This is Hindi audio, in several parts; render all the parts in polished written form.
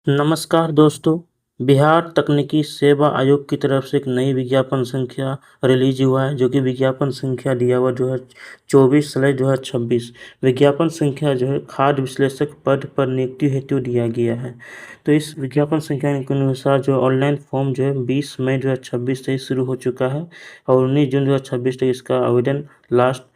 नमस्कार दोस्तों, बिहार तकनीकी सेवा आयोग की तरफ से एक नई विज्ञापन संख्या रिलीज हुआ है, जो कि विज्ञापन संख्या दिया हुआ जो है 24/2026। विज्ञापन संख्या जो है खाद्य विश्लेषक पद पर नियुक्ति हेतु दिया गया है। तो इस विज्ञापन संख्या के अनुसार जो ऑनलाइन फॉर्म जो है 20 मई 2026 से ही शुरू हो चुका है और 19 जून 2026 तक इसका आवेदन लास्ट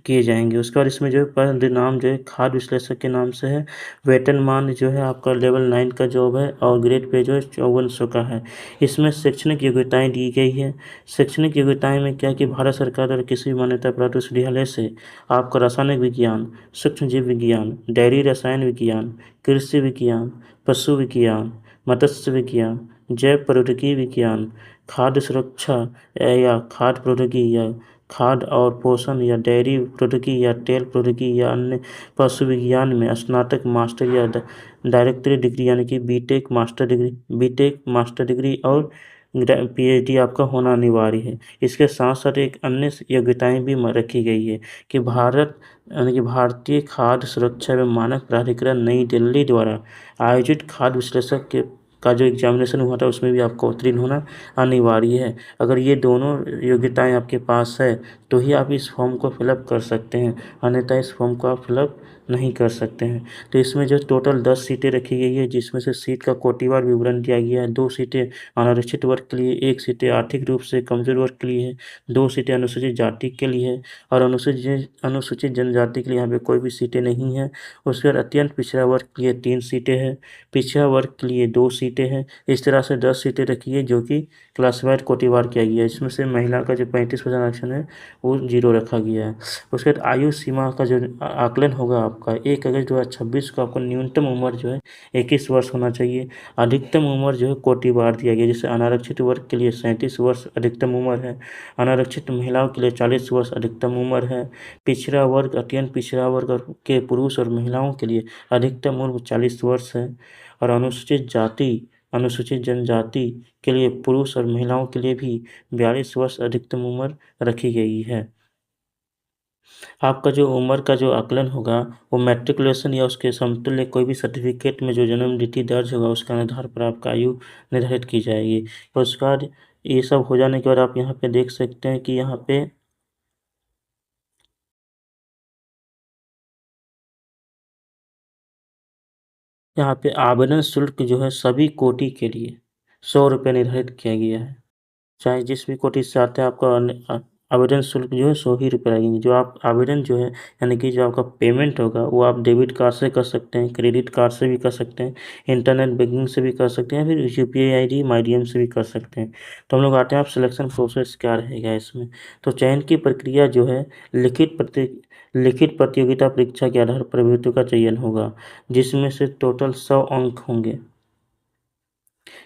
किए जाएंगे। उसके बाद इसमें जो है पद नाम जो है खाद्य विश्लेषक के नाम से है। वेतनमान जो है आपका लेवल 9 का जॉब है और ग्रेड पे जो है 5400 का है। इसमें शैक्षणिक योग्यताएं दी गई है। शैक्षणिक योग्यताएं में क्या कि भारत सरकार द्वारा किसी भी मान्यता प्राप्त विश्वविद्यालय से आपका रासायनिक विज्ञान, सूक्ष्म जीव विज्ञान, डेयरी रसायन विज्ञान, कृषि विज्ञान, पशु विज्ञान, मत्स्य विज्ञान, जैव प्रौद्योगिकी विज्ञान, खाद्य सुरक्षा या खाद्य प्रौद्योगिकी या खाद्य और पोषण या डेयरी प्रौद्योगिकी या तेल प्रौद्योगिकी या अन्य पशु विज्ञान में स्नातक, मास्टर या डायरेक्टरी डिग्री यानी कि बीटेक मास्टर डिग्री और पीएचडी आपका होना अनिवार्य है। इसके साथ साथ एक अन्य योग्यताएं भी रखी गई है कि भारत यानी कि भारतीय खाद्य सुरक्षा एवं मानक प्राधिकरण नई दिल्ली द्वारा आयोजित खाद्य विश्लेषक के का जो एग्जामिनेशन हुआ था उसमें भी आपको उत्तीर्ण होना अनिवार्य है। अगर ये दोनों योग्यताएं आपके पास है तो ही आप इस फॉर्म को फिलअप कर सकते हैं, अन्यथा इस फॉर्म को आप फिलअप नहीं कर सकते हैं। तो इसमें जो टोटल 10 सीटें रखी गई है, जिसमें से सीट का कोटिवार विवरण दिया गया है। 2 सीटें अनारक्षित वर्ग के लिए, 1 सीटें आर्थिक रूप से कमजोर वर्ग के लिए है, 2 सीटें अनुसूचित जाति के लिए है और अनुसूचित जनजाति के लिए यहाँ पे कोई भी सीटें नहीं है। उसके बाद अत्यंत पिछड़ा वर्ग के लिए 3 सीटें हैं, पिछड़ा वर्ग के लिए 2 सीटें हैं। इस तरह से 10 सीटें रखी है जो कि क्लासिफाइड कोटिवार किया गया है। इसमें से महिला का जो 35% आरक्षण है वो 0 रखा गया है। उसके बाद आयु सीमा का जो आकलन होगा आपका 1 अगस्त 2026 को आपको न्यूनतम उम्र जो है 21 वर्ष होना चाहिए। अधिकतम उम्र जो है कोटिवार दिया गया, जैसे अनारक्षित वर्ग के लिए 37 वर्ष अधिकतम उम्र है, अनारक्षित महिलाओं के लिए 40 वर्ष अधिकतम उम्र है, पिछड़ा वर्ग अत्यंत पिछड़ा वर्ग के पुरुष और महिलाओं के लिए अधिकतम उम्र 40 वर्ष है और अनुसूचित जनजाति के लिए पुरुष और महिलाओं के लिए भी 42 वर्ष अधिकतम उम्र रखी गई है। आपका जो उम्र का जो आकलन होगा वो मैट्रिकुलेशन या उसके समतुल्य कोई भी सर्टिफिकेट में जो जन्म तिथि दर्ज होगा उसके आधार पर आपका आयु निर्धारित की जाएगी। तो उसके बाद ये सब हो जाने के बाद आप यहाँ पे देख सकते हैं कि यहाँ पे आवेदन शुल्क जो है सभी कोटि के लिए 100 रुपये निर्धारित किया गया है। चाहे जिस भी कोटि से आते हैं आपका आवेदन शुल्क जो है 100 ही रुपये लगेंगे। जो आप आवेदन जो है यानी कि जो आपका पेमेंट होगा वो आप डेबिट कार्ड से कर सकते हैं, क्रेडिट कार्ड से भी कर सकते हैं, इंटरनेट बैंकिंग से भी कर सकते हैं, फिर यूपीआई आईडी माध्यम से भी कर सकते हैं। तो हम लोग आते हैं आप सिलेक्शन प्रोसेस क्या रहेगा इसमें। तो चयन की प्रक्रिया जो है लिखित प्रतियोगिता परीक्षा के आधार पर अभ्यर्थियों का चयन होगा, जिसमें से टोटल 100 अंक होंगे।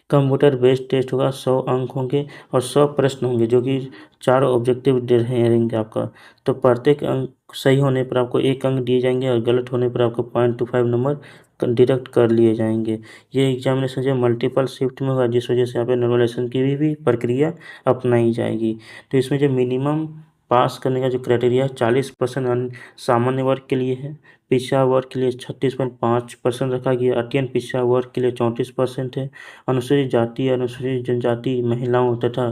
कंप्यूटर बेस्ड टेस्ट होगा, 100 अंक होंगे और 100 प्रश्न होंगे जो कि 4 ऑब्जेक्टिव दे रहेंगे आपका। तो प्रत्येक अंक सही होने पर आपको 1 अंक दिए जाएंगे और गलत होने पर आपको 0.25 नंबर डिडक्ट कर लिए जाएंगे। ये एग्जामिनेशन जो मल्टीपल शिफ्ट में होगा, जिस वजह से यहाँ पे नॉर्मलाइजेशन की भी प्रक्रिया अपनाई जाएगी। तो इसमें जो मिनिमम पास करने का जो क्राइटेरिया 40% सामान्य वर्ग के लिए है, पिछड़ा वर्ग के लिए 36.5% रखा गया, अत्यंत पिछड़ा वर्ग के लिए 34% है, अनुसूचित जाति अनुसूचित जनजाति महिलाओं तथा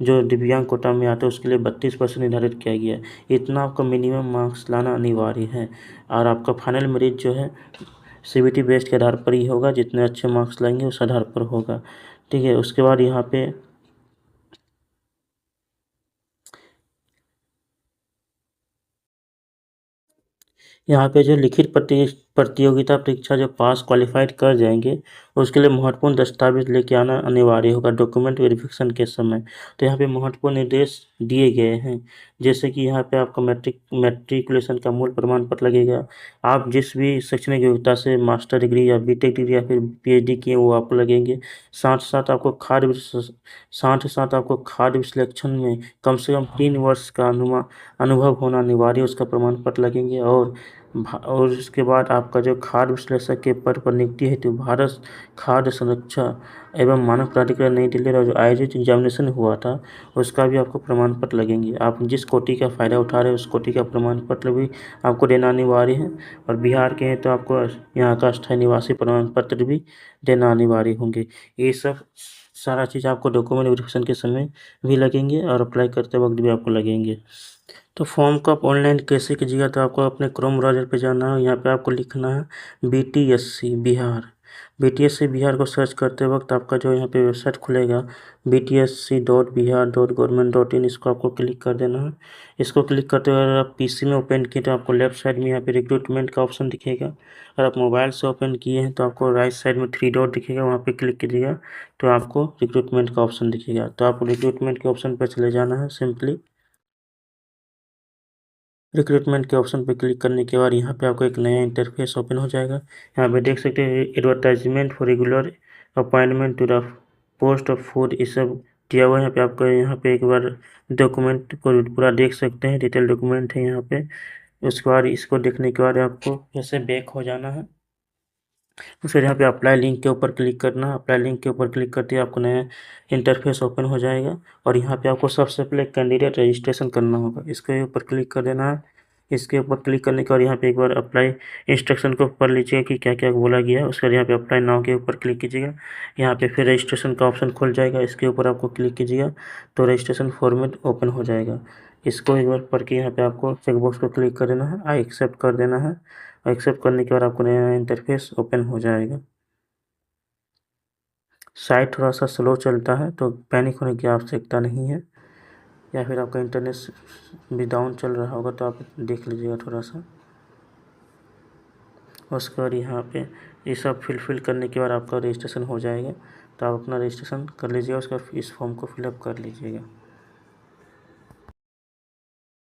जो दिव्यांग कोटा में आते हैं उसके लिए 32% निर्धारित किया गया है। इतना आपका मिनिमम मार्क्स लाना अनिवार्य है और आपका फाइनल मेरिट जो है सीबीटी बेस्ड के आधार पर ही होगा। जितने अच्छे मार्क्स लाएंगे उस आधार पर होगा, ठीक है। उसके बाद यहाँ पे जो लिखित प्रतियोगिता परीक्षा जो पास क्वालिफाइड कर जाएंगे उसके लिए महत्वपूर्ण दस्तावेज लेके आना अनिवार्य होगा डॉक्यूमेंट वेरिफिकेशन के समय। तो यहाँ पे महत्वपूर्ण निर्देश दिए गए हैं, जैसे कि यहाँ पे आपका मैट्रिकुलेशन का मूल प्रमाण पत्र लगेगा। आप जिस भी शैक्षणिक योग्यता से मास्टर डिग्री या बीटेक डिग्री या फिर पीएचडी किए वो आपको लगेंगे। साथ ही साथ आपको खाद्य विश्लेषण में कम से कम 3 वर्ष का अनुभव होना अनिवार्य, उसका प्रमाण पत्र लगेंगे। और और इसके बाद आपका जो खाद्य विश्लेषक के पद पर नियुक्ति हेतु भारत खाद्य सुरक्षा एवं मानक प्राधिकरण नई दिल्ली जो आयोजित एग्जामिनेशन हुआ था उसका भी आपको प्रमाण पत्र लगेंगे। आप जिस कोटि का फ़ायदा उठा रहे हैं उस कोटि का प्रमाण पत्र भी आपको देना अनिवार्य है। और बिहार के हैं तो आपको यहाँ का स्थायी निवासी प्रमाण पत्र भी देना अनिवार्य होंगे। ये सब सारा चीज़ आपको डॉक्यूमेंट वेरिफिकेशन के समय भी लगेंगे और अप्लाई करते वक्त भी आपको लगेंगे। तो फॉर्म को आप ऑनलाइन कैसे कीजिएगा, तो आपको अपने क्रोम ब्राउज़र पे जाना है। यहाँ पे आपको लिखना है BTSC बिहार। BTSC बिहार को सर्च करते वक्त आपका जो यहाँ पे वेबसाइट खुलेगा btsc.bihar.government.in, इसको आपको क्लिक कर देना है। इसको क्लिक करते हुए अगर आप PC में ओपन किए तो आपको लेफ्ट साइड में यहाँ पे रिक्रूटमेंट का ऑप्शन दिखेगा। अगर आप मोबाइल से ओपन किए हैं तो आपको राइट साइड में 3 डॉट दिखेगा, वहाँ पे क्लिक कीजिएगा तो आपको रिक्रूटमेंट का ऑप्शन दिखेगा। तो आपको रिक्रूटमेंट के ऑप्शन पर चले जाना है। सिंपली रिक्रूटमेंट के ऑप्शन पर क्लिक करने के बाद यहाँ पे आपको एक नया इंटरफेस ओपन हो जाएगा। यहाँ पे देख सकते हैं advertisement for regular appointment to the post of food, ये सब दिया हुआ है। यहाँ पे आपको यहाँ पे एक बार डॉक्यूमेंट को पूरा देख सकते हैं, डिटेल डॉक्यूमेंट है यहाँ पे। उसके बाद इसको देखने के बाद आपको जैसे बैक हो जाना है, तो फिर यहाँ पे अप्लाई लिंक के ऊपर क्लिक करना है। अप्लाई लिंक के ऊपर क्लिक करते ही आपको नया इंटरफेस ओपन हो जाएगा और यहाँ पे आपको सबसे पहले कैंडिडेट रजिस्ट्रेशन करना होगा, इसके ऊपर क्लिक कर देना है। इसके ऊपर क्लिक करने के बाद यहाँ पे एक बार अप्लाई इंस्ट्रक्शन को पढ़ लीजिएगा कि क्या क्या बोला गया है। उसके बाद यहाँ पे अप्लाई नाउ के ऊपर क्लिक कीजिएगा। यहाँ पे फिर रजिस्ट्रेशन का ऑप्शन खुल जाएगा, इसके ऊपर आपको क्लिक कीजिएगा तो रजिस्ट्रेशन फॉर्मेट ओपन हो जाएगा। इसको एक बार पढ़ के यहाँ पे आपको चेकबॉक्स को क्लिक कर देना है, आई एक्सेप्ट कर देना है। एक्सेप्ट करने के बाद आपको नया इंटरफेस ओपन हो जाएगा। साइट थोड़ा सा स्लो चलता है तो पैनिक होने की आवश्यकता नहीं है, या फिर आपका इंटरनेट भी डाउन चल रहा होगा तो आप देख लीजिएगा थोड़ा सा। उसके बाद यहाँ पे ये सब फिल करने के बाद आपका रजिस्ट्रेशन हो जाएगा, तो आप अपना रजिस्ट्रेशन कर लीजिएगा। उसका इस फॉर्म को फिलअप कर लीजिएगा।